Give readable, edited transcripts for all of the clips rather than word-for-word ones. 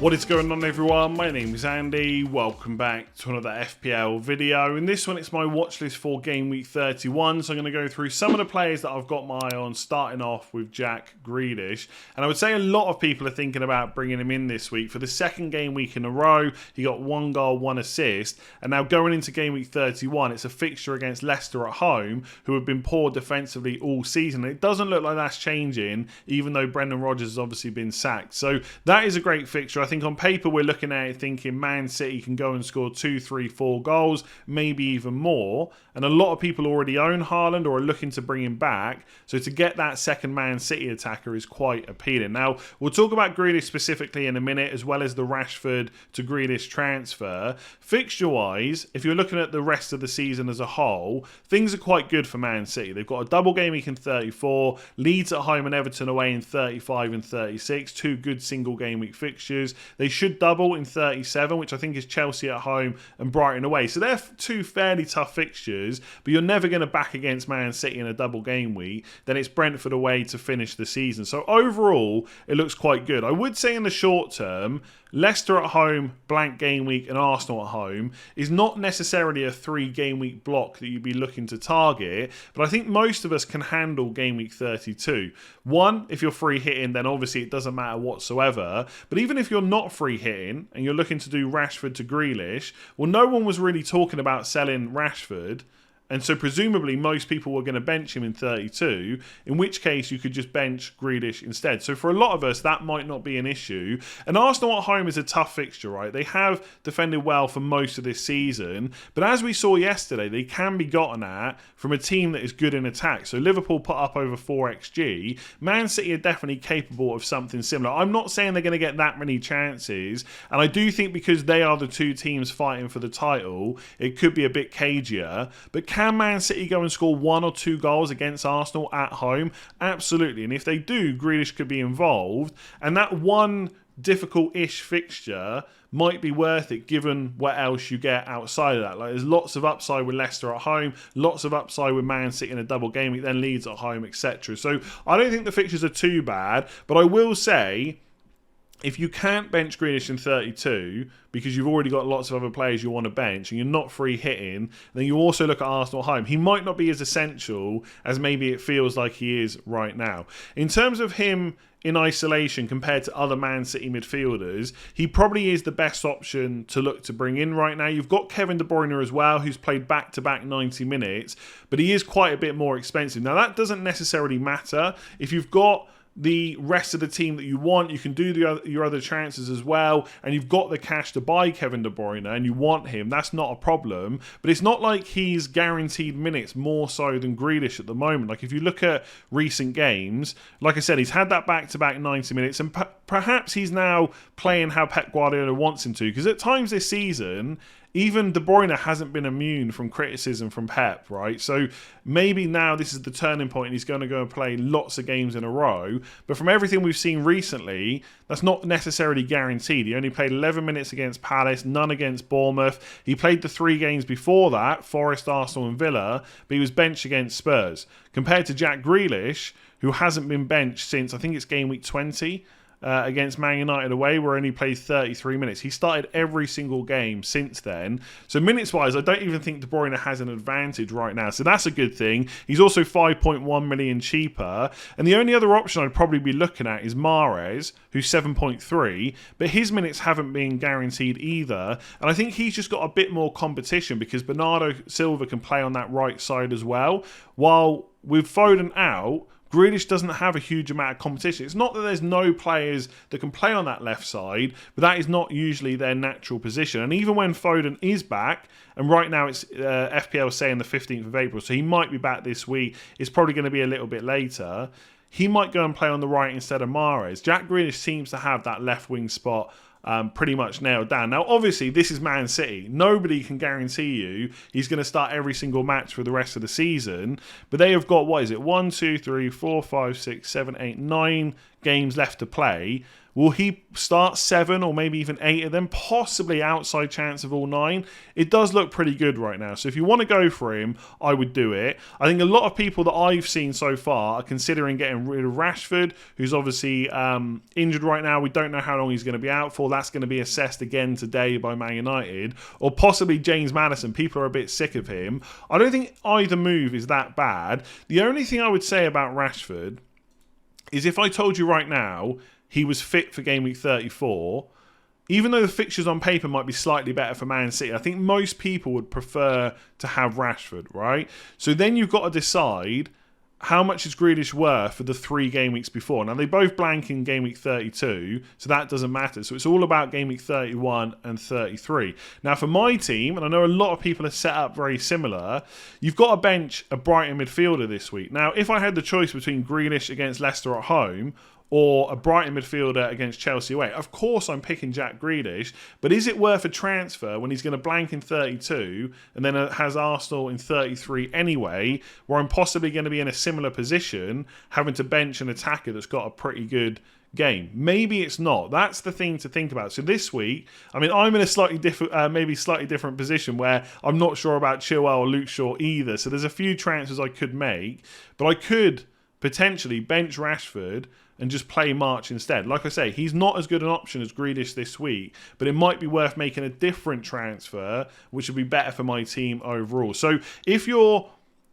What is going on, everyone? My name is Andy. Welcome back to another FPL video. In this one, it's my watch list for Game Week 31. So I'm going to go through some of the players that I've got my eye on, starting off with Jack Grealish. And I would say a lot of people are thinking about bringing him in this week. For the second game week in a row, he got 1 goal, 1 assist. And now going into Game Week 31, it's a fixture against Leicester at home, who have been poor defensively all season. It doesn't look like that's changing, even though Brendan Rodgers has obviously been sacked. So that is a great fixture. I think on paper we're looking at it thinking Man City can go and score 2, 3, 4 goals, maybe even more. And a lot of people already own Haaland or are looking to bring him back. So to get that second Man City attacker is quite appealing. Now, we'll talk about Grealish specifically in a minute, as well as the Rashford to Grealish transfer. Fixture-wise, if you're looking at the rest of the season as a whole, things are quite good for Man City. They've got a double game week in 34, Leeds at home and Everton away in 35 and 36. 2 good single game week fixtures. They should double in 37, which I think is Chelsea at home and Brighton away. So they're 2 fairly tough fixtures, but you're never going to back against Man City in a double game week. Then it's Brentford away to finish the season. So overall, it looks quite good. I would say in the short term, Leicester at home, blank game week, and Arsenal at home is not necessarily a 3 game week block that you'd be looking to target, but I think most of us can handle game week 32. One, if you're free hitting, then obviously it doesn't matter whatsoever. But even if you're not free hitting and you're looking to do Rashford to Grealish, well, no one was really talking about selling Rashford. And so presumably most people were going to bench him in 32, in which case you could just bench Grealish instead. So for a lot of us, that might not be an issue. And Arsenal at home is a tough fixture, right? They have defended well for most of this season. But as we saw yesterday, they can be gotten at from a team that is good in attack. So Liverpool put up over 4xG. Man City are definitely capable of something similar. I'm not saying they're going to get that many chances. And I do think because they are the 2 teams fighting for the title, it could be a bit cagier. But can Man City go and score 1 or 2 goals against Arsenal at home? Absolutely. And if they do, Grealish could be involved. And that one difficult-ish fixture might be worth it given what else you get outside of that. Like, there's lots of upside with Leicester at home, lots of upside with Man City in a double game week, then Leeds at home, etc. So I don't think the fixtures are too bad, but I will say, if you can't bench Grealish in 32 because you've already got lots of other players you want to bench and you're not free hitting, then you also look at Arsenal home. He might not be as essential as maybe it feels like he is right now. In terms of him in isolation compared to other Man City midfielders, he probably is the best option to look to bring in right now. You've got Kevin De Bruyne as well, who's played back-to-back 90 minutes, but he is quite a bit more expensive. Now, that doesn't necessarily matter. If you've got the rest of the team that you want, you can do your other chances as well, and you've got the cash to buy Kevin De Bruyne and you want him, that's not a problem. But it's not like he's guaranteed minutes more so than Grealish at the moment. Like, if you look at recent games, like I said, he's had that back-to-back 90 minutes, and perhaps he's now playing how Pep Guardiola wants him to, because at times this season, even De Bruyne hasn't been immune from criticism from Pep, right? So maybe now this is the turning point and he's going to go and play lots of games in a row. But from everything we've seen recently, that's not necessarily guaranteed. He only played 11 minutes against Palace, none against Bournemouth. He played the 3 games before that, Forest, Arsenal and Villa, but he was benched against Spurs. Compared to Jack Grealish, who hasn't been benched since, I think it's game week 20, against Man United away, where he only played 33 minutes. He started every single game since then. So minutes-wise, I don't even think De Bruyne has an advantage right now. So that's a good thing. He's also 5.1 million cheaper. And the only other option I'd probably be looking at is Mahrez, who's 7.3. But his minutes haven't been guaranteed either. And I think he's just got a bit more competition because Bernardo Silva can play on that right side as well. While with Foden out, Grealish doesn't have a huge amount of competition. It's not that there's no players that can play on that left side, but that is not usually their natural position. And even when Foden is back, and right now it's FPL saying the 15th of April, so he might be back this week. It's probably going to be a little bit later. He might go and play on the right instead of Mahrez. Jack Grealish seems to have that left wing spot pretty much nailed down. Now, obviously, this is Man City. Nobody can guarantee you he's going to start every single match for the rest of the season. But they have got, 1, 2, 3, 4, 5, 6, 7, 8, 9 games left to play, will he start 7 or maybe even 8 of them? Possibly outside chance of all 9. It does look pretty good right now. So if you want to go for him, I would do it. I think a lot of people that I've seen so far are considering getting rid of Rashford, who's obviously injured right now. We don't know how long he's going to be out for. That's going to be assessed again today by Man United. Or possibly James Maddison. People are a bit sick of him. I don't think either move is that bad. The only thing I would say about Rashford is if I told you right now he was fit for game week 34, even though the fixtures on paper might be slightly better for Man City, I think most people would prefer to have Rashford, right? So then you've got to decide how much is Grealish worth for the 3 game weeks before. Now, they both blank in game week 32, so that doesn't matter. So it's all about game week 31 and 33. Now, for my team, and I know a lot of people are set up very similar, you've got to bench a Brighton midfielder this week. Now, if I had the choice between Grealish against Leicester at home or a Brighton midfielder against Chelsea away, of course I'm picking Jack Grealish, but is it worth a transfer when he's going to blank in 32 and then has Arsenal in 33 anyway, where I'm possibly going to be in a similar position, having to bench an attacker that's got a pretty good game? Maybe it's not. That's the thing to think about. So this week, I mean, I'm in a slightly different, maybe slightly different position where I'm not sure about Chilwell or Luke Shaw either. So there's a few transfers I could make, but I could potentially bench Rashford and just play March instead. Like I say, he's not as good an option as Grealish this week, but it might be worth making a different transfer, which would be better for my team overall. So if you're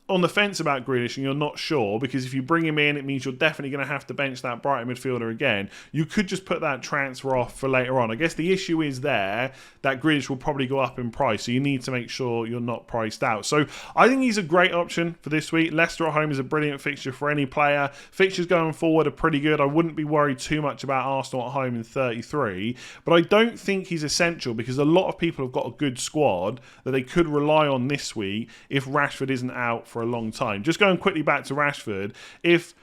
on the fence about Grealish and you're not sure, because if you bring him in, it means you're definitely going to have to bench that Brighton midfielder again, you could just put that transfer off for later on. I guess the issue is there that Grealish will probably go up in price, so you need to make sure you're not priced out. So I think he's a great option for this week. Leicester at home is a brilliant fixture for any player. Fixtures going forward are pretty good. I wouldn't be worried too much about Arsenal at home in 33, but I don't think he's essential because a lot of people have got a good squad that they could rely on this week if Rashford isn't out for a long time. Just going quickly back to Rashford, if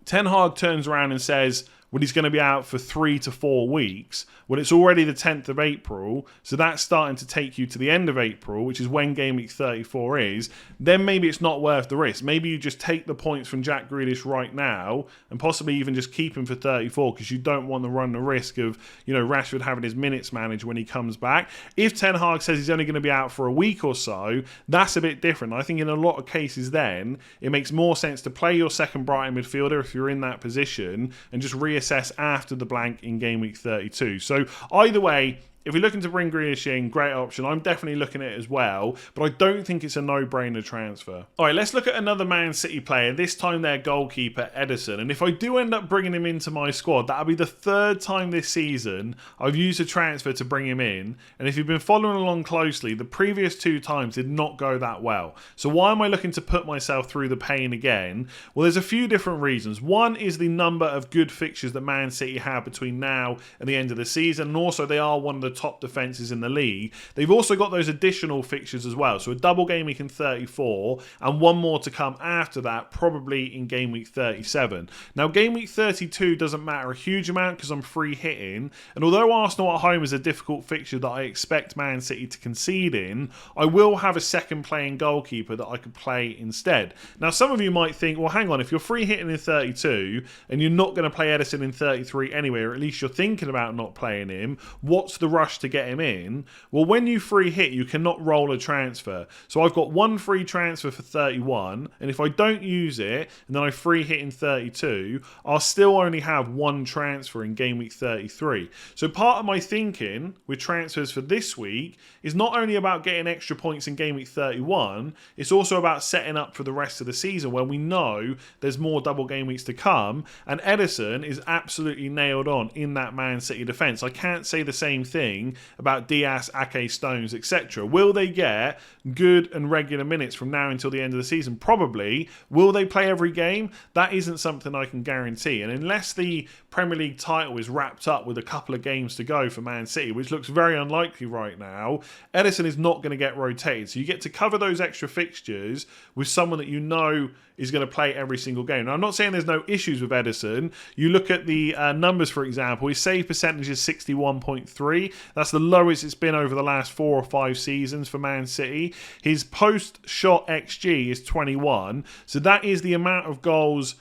Ten Hag turns around and says, well, he's going to be out for 3 to 4 weeks. Well, it's already the 10th of April, so that's starting to take you to the end of April, which is when game week 34 is. Then maybe it's not worth the risk. Maybe you just take the points from Jack Grealish right now and possibly even just keep him for 34 because you don't want to run the risk of, Rashford having his minutes managed when he comes back. If Ten Hag says he's only going to be out for a week or so, that's a bit different. I think in a lot of cases then, it makes more sense to play your second Brighton midfielder if you're in that position and just reassess after the blank in game week 32. So either way, if you're looking to bring Grealish in, great option. I'm definitely looking at it as well, but I don't think it's a no-brainer transfer. All right, let's look at another Man City player, this time their goalkeeper, Ederson. And if I do end up bringing him into my squad, that'll be the 3rd time this season I've used a transfer to bring him in. And if you've been following along closely, the previous 2 times did not go that well. So why am I looking to put myself through the pain again? Well, there's a few different reasons. One is the number of good fixtures that Man City have between now and the end of the season. And also, they are one of the top defences in the league. They've also got those additional fixtures as well. So a double game week in 34 and one more to come after that, probably in game week 37. Now, game week 32 doesn't matter a huge amount because I'm free hitting. And although Arsenal at home is a difficult fixture that I expect Man City to concede in, I will have a second playing goalkeeper that I could play instead. Now, some of you might think, well, hang on, if you're free hitting in 32 and you're not going to play Ederson in 33 anyway, or at least you're thinking about not playing him, what's the rush to get him in? Well, when you free hit, you cannot roll a transfer. So I've got one free transfer for 31, and if I don't use it, and then I free hit in 32, I'll still only have one transfer in game week 33. So part of my thinking with transfers for this week is not only about getting extra points in game week 31, it's also about setting up for the rest of the season where we know there's more double game weeks to come, and Ederson is absolutely nailed on in that Man City defence. I can't say the same thing about Diaz, Ake, Stones, etc. Will they get good and regular minutes from now until the end of the season? Probably. Will they play every game? That isn't something I can guarantee. And unless the Premier League title is wrapped up with a couple of games to go for Man City, which looks very unlikely right now, Ederson is not going to get rotated. So you get to cover those extra fixtures with someone that you know is going to play every single game. Now, I'm not saying there's no issues with Ederson. You look at the numbers, for example, his save percentage is 61.3. That's the lowest it's been over the last 4 or 5 seasons for Man City. His post-shot XG is 21. So that is the amount of goals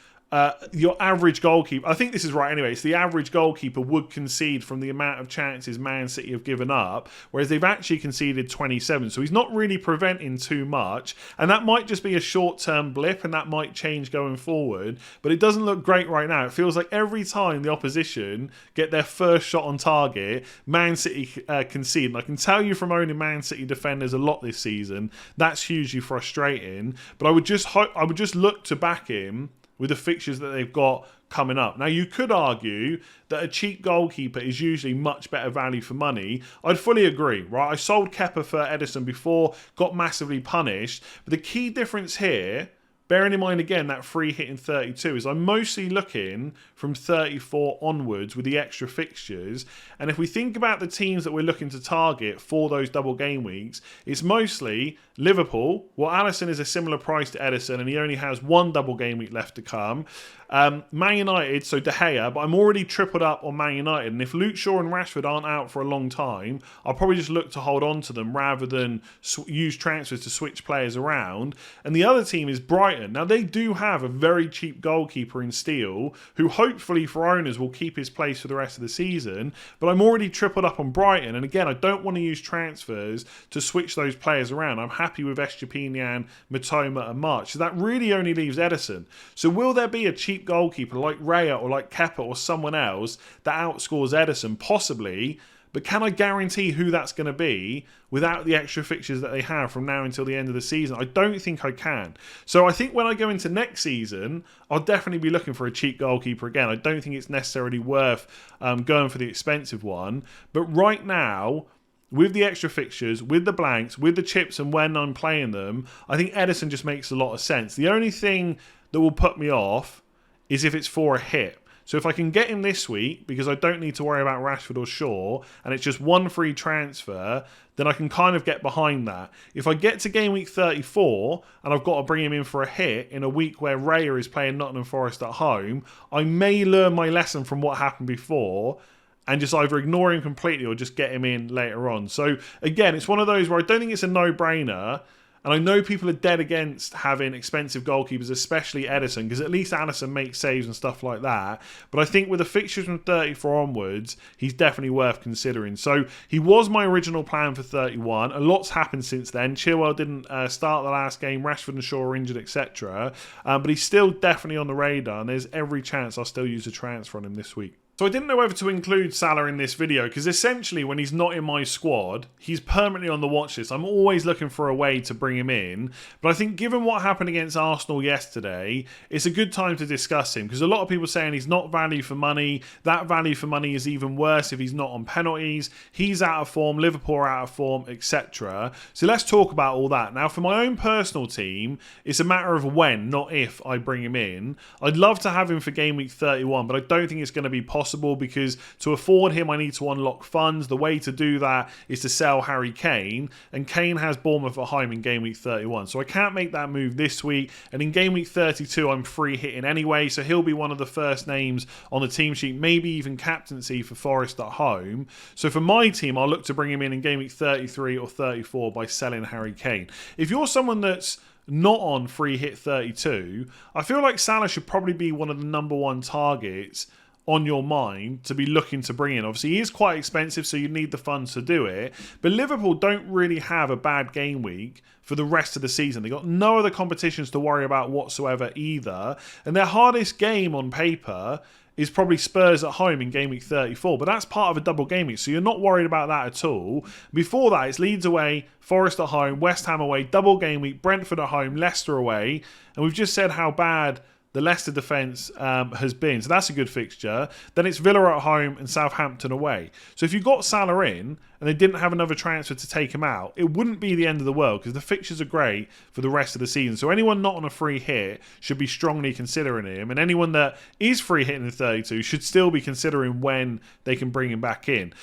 your average goalkeeper, I think this is right anyway, it's the average goalkeeper would concede from the amount of chances Man City have given up, whereas they've actually conceded 27. So he's not really preventing too much, and that might just be a short-term blip, and that might change going forward, but it doesn't look great right now. It feels like every time the opposition get their first shot on target, Man City concede. And I can tell you from owning Man City defenders a lot this season, that's hugely frustrating, but I would just look to back him with the fixtures that they've got coming up. Now, you could argue that a cheap goalkeeper is usually much better value for money. I'd fully agree, right? I sold Kepa for Ederson before, got massively punished. But the key difference here, bearing in mind, again, that free hit in 32, is I'm mostly looking from 34 onwards with the extra fixtures. And if we think about the teams that we're looking to target for those double game weeks, it's mostly Liverpool. Well, Alisson is a similar price to Ederson, and he only has one double game week left to come. Man United, so De Gea, but I'm already tripled up on Man United, and if Luke Shaw and Rashford aren't out for a long time, I'll probably just look to hold on to them rather than use transfers to switch players around. And the other team is Brighton. Now, they do have a very cheap goalkeeper in Steele, who hopefully for owners will keep his place for the rest of the season, but I'm already tripled up on Brighton, and again, I don't want to use transfers to switch those players around. I'm happy with Estepinian, Matoma and March, so that really only leaves Ederson. So will there be a cheap goalkeeper like Raya or like Kepa or someone else that outscores Ederson? Possibly, but can I guarantee who that's going to be without the extra fixtures that they have from now until the end of the season? I don't think I can. So I think when I go into next season, I'll definitely be looking for a cheap goalkeeper again. I don't think it's necessarily worth going for the expensive one. But right now, with the extra fixtures, with the blanks, with the chips and when I'm playing them, I think Ederson just makes a lot of sense. The only thing that will put me off is if it's for a hit. So if I can get him this week, because I don't need to worry about Rashford or Shaw, and it's just one free transfer, then I can kind of get behind that. If I get to game week 34, and I've got to bring him in for a hit in a week where Raya is playing Nottingham Forest at home, I may learn my lesson from what happened before, and just either ignore him completely or just get him in later on. So again, it's one of those where I don't think it's a no-brainer. And I know people are dead against having expensive goalkeepers, especially Ederson, because at least Alisson makes saves and stuff like that. But I think with the fixtures from 34 onwards, he's definitely worth considering. So he was my original plan for 31. A lot's happened since then. Chilwell didn't start the last game. Rashford and Shaw are injured, etc. But he's still definitely on the radar, and there's every chance I'll still use a transfer on him this week. So I didn't know whether to include Salah in this video, because essentially when he's not in my squad, he's permanently on the watch list. I'm always looking for a way to bring him in. But I think given what happened against Arsenal yesterday, it's a good time to discuss him, because a lot of people are saying he's not value for money. That value for money is even worse if he's not on penalties. He's out of form, Liverpool are out of form, etc. So let's talk about all that. Now, for my own personal team, it's a matter of when, not if, I bring him in. I'd love to have him for game week 31, but I don't think it's going to be possible, because to afford him I need to unlock funds. The way to do that is to sell Harry Kane, and Kane has Bournemouth at home in game week 31, so I can't make that move this week. And in game week 32 I'm free hitting anyway, so he'll be one of the first names on the team sheet, maybe even captaincy for Forest at home. So for my team, I'll look to bring him in game week 33 or 34 by selling Harry Kane. If you're someone that's not on free hit 32, I feel like Salah should probably be one of the number one targets on your mind to be looking to bring in. Obviously, he is quite expensive, so you need the funds to do it. But Liverpool don't really have a bad game week for the rest of the season. They've got no other competitions to worry about whatsoever either. And their hardest game on paper is probably Spurs at home in game week 34. But that's part of a double game week, so you're not worried about that at all. Before that, it's Leeds away, Forest at home, West Ham away, double game week, Brentford at home, Leicester away. And we've just said how bad the Leicester defence has been. So that's a good fixture. Then it's Villa at home and Southampton away. So if you got Salah in and they didn't have another transfer to take him out, it wouldn't be the end of the world, because the fixtures are great for the rest of the season. So anyone not on a free hit should be strongly considering him. And anyone that is free hitting in 32 should still be considering when they can bring him back in.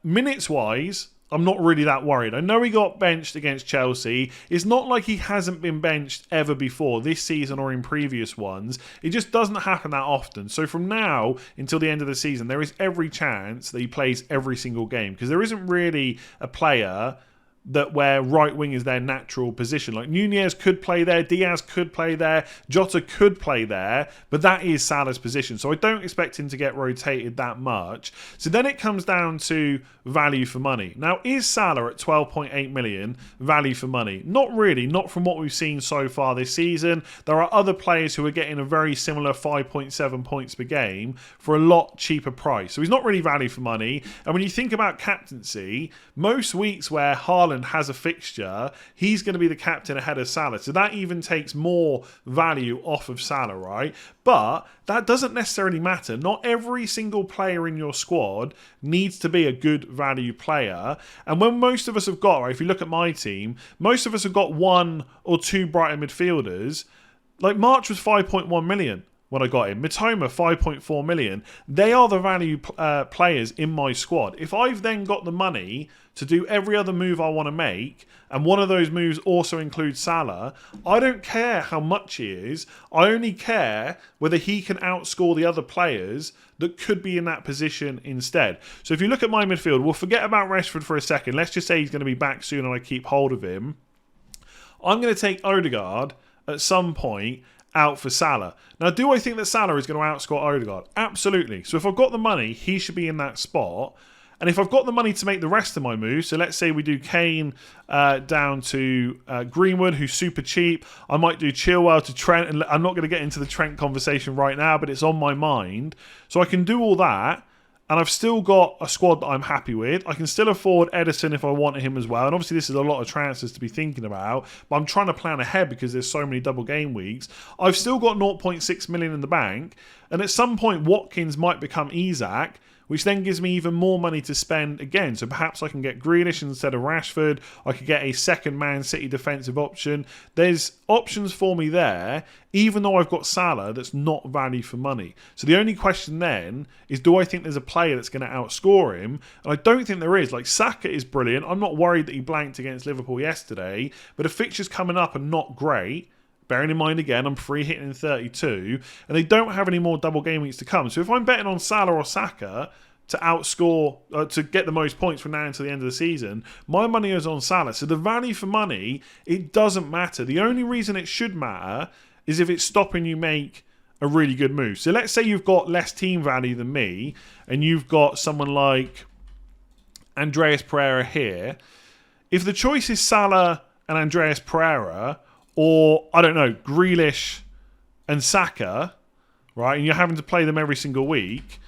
Minutes-wise, I'm not really that worried. I know he got benched against Chelsea. It's not like he hasn't been benched ever before, this season or in previous ones. It just doesn't happen that often. So from now until the end of the season, there is every chance that he plays every single game, because there isn't really a player that where right wing is their natural position. Like Nunez could play there, Diaz could play there, Jota could play there, but that is Salah's position. So I don't expect him to get rotated that much. So then it comes down to value for money. Now, is Salah at 12.8 million value for money? Not really, not from what we've seen so far this season. There are other players who are getting a very similar 5.7 points per game for a lot cheaper price. So he's not really value for money. And when you think about captaincy, most weeks where Haaland has a fixture, he's going to be the captain ahead of Salah. So that even takes more value off of Salah, right? But that doesn't necessarily matter. Not every single player in your squad needs to be a good value player. And when most of us have got, right, if you look at my team, most of us have got 1 or 2 Brighton midfielders. Like March was 5.1 million. When I got him. Mitoma, 5.4 million. They are the value players in my squad. If I've then got the money to do every other move I want to make, and one of those moves also includes Salah, I don't care how much he is. I only care whether he can outscore the other players that could be in that position instead. So if you look at my midfield, we'll forget about Rashford for a second. Let's just say he's going to be back soon and I keep hold of him. I'm going to take Odegaard at some point out for Salah. Now, do I think that Salah is going to outscore Odegaard? Absolutely. So if I've got the money, he should be in that spot. And if I've got the money to make the rest of my moves, so let's say we do Kane down to Greenwood, who's super cheap. I might do Chilwell to Trent. And I'm not going to get into the Trent conversation right now, but it's on my mind. So I can do all that. And I've still got a squad that I'm happy with. I can still afford Ederson if I wanted him as well. And obviously this is a lot of transfers to be thinking about. But I'm trying to plan ahead because there's so many double game weeks. I've still got 0.6 million in the bank. And at some point Watkins might become Isak, which then gives me even more money to spend again. So perhaps I can get Grealish instead of Rashford. I could get a second Man City defensive option. There's options for me there, even though I've got Salah that's not value for money. So the only question then is, do I think there's a player that's going to outscore him? And I don't think there is. Like Saka is brilliant. I'm not worried that he blanked against Liverpool yesterday, but the fixtures coming up are not great. Bearing in mind, again, I'm free hitting in 32, and they don't have any more double game weeks to come. So if I'm betting on Salah or Saka to outscore, to get the most points from now until the end of the season, my money is on Salah. So the value for money, it doesn't matter. The only reason it should matter is if it's stopping you make a really good move. So let's say you've got less team value than me, and you've got someone like Andreas Pereira here. If the choice is Salah and Andreas Pereira, or, I don't know, Grealish and Saka, right, and you're having to play them every single week,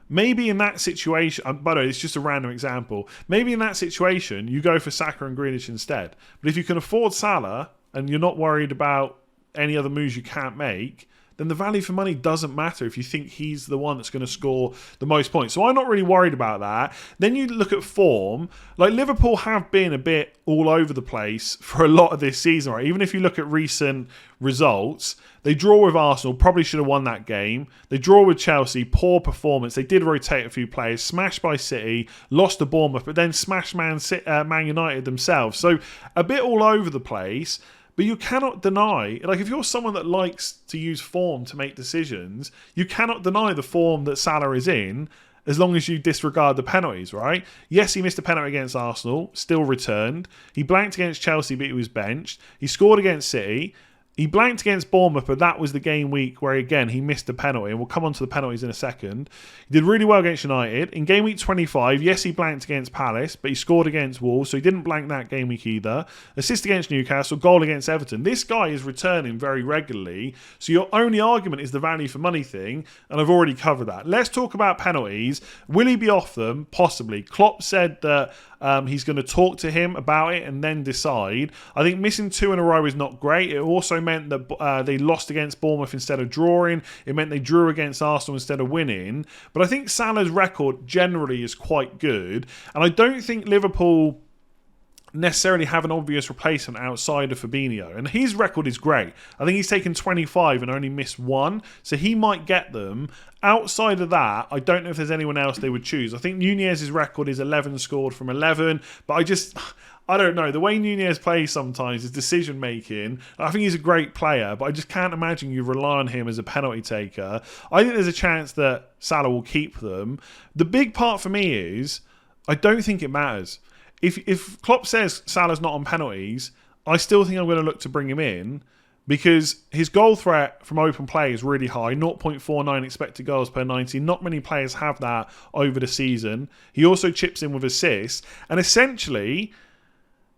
maybe in that situation, by the way, it's just a random example, maybe in that situation, you go for Saka and Grealish instead. But if you can afford Salah, and you're not worried about any other moves you can't make, then the value for money doesn't matter if you think he's the one that's going to score the most points. So I'm not really worried about that. Then you look at form. Like Liverpool have been a bit all over the place for a lot of this season, right? Even if you look at recent results, they draw with Arsenal, probably should have won that game. They draw with Chelsea, poor performance. They did rotate a few players, smashed by City, lost to Bournemouth, but then smashed Man United themselves. So a bit all over the place. But you cannot deny, like if you're someone that likes to use form to make decisions, you cannot deny the form that Salah is in as long as you disregard the penalties, right? Yes, he missed a penalty against Arsenal, still returned. He blanked against Chelsea, but he was benched. He scored against City. He blanked against Bournemouth, but that was the game week where, again, he missed a penalty. And we'll come on to the penalties in a second. He did really well against United. In game week 25, yes, he blanked against Palace, but he scored against Wolves, so he didn't blank that game week either. Assist against Newcastle, goal against Everton. This guy is returning very regularly, so your only argument is the value for money thing, and I've already covered that. Let's talk about penalties. Will he be off them? Possibly. Klopp said that he's going to talk to him about it and then decide. I think missing 2 in a row is not great. It also meant that they lost against Bournemouth instead of drawing. It meant they drew against Arsenal instead of winning. But I think Salah's record generally is quite good. And I don't think Liverpool necessarily have an obvious replacement outside of Fabinho. And his record is great. I think he's taken 25 and only missed 1. So he might get them. Outside of that, I don't know if there's anyone else they would choose. I think Nunez's record is 11 scored from 11. But I don't know. The way Nunez plays sometimes, his decision making, I think he's a great player, but I just can't imagine you rely on him as a penalty taker. I think there's a chance that Salah will keep them. The big part for me is, I don't think it matters. if Klopp says Salah's not on penalties, I still think I'm going to look to bring him in because his goal threat from open play is really high, 0.49 expected goals per 90. Not many players have that over the season. He also chips in with assists. And essentially,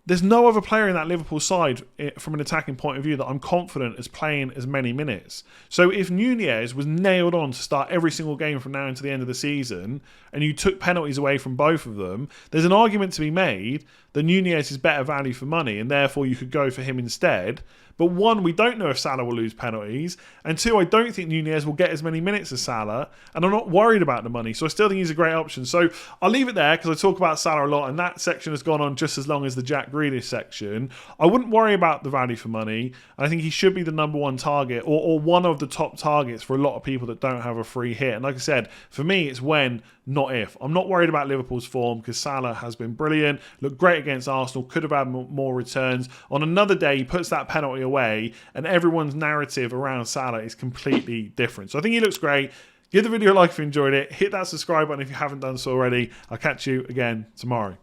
there's no other player in that Liverpool side from an attacking point of view that I'm confident is playing as many minutes. So if Nunez was nailed on to start every single game from now until the end of the season, and you took penalties away from both of them, there's an argument to be made that Nunez is better value for money, and therefore you could go for him instead. But one, we don't know if Salah will lose penalties. And two, I don't think Nunez will get as many minutes as Salah. And I'm not worried about the money. So I still think he's a great option. So I'll leave it there because I talk about Salah a lot. And that section has gone on just as long as the Jack Grealish section. I wouldn't worry about the value for money. I think he should be the number one target or one of the top targets for a lot of people that don't have a free hit. And like I said, for me, it's when, not if. I'm not worried about Liverpool's form because Salah has been brilliant. Looked great against Arsenal. Could have had more returns. On another day, he puts that penalty away and everyone's narrative around Salah is completely different. So I think he looks great. Give the video a like if you enjoyed it. Hit that subscribe button if you haven't done so already. I'll catch you again tomorrow.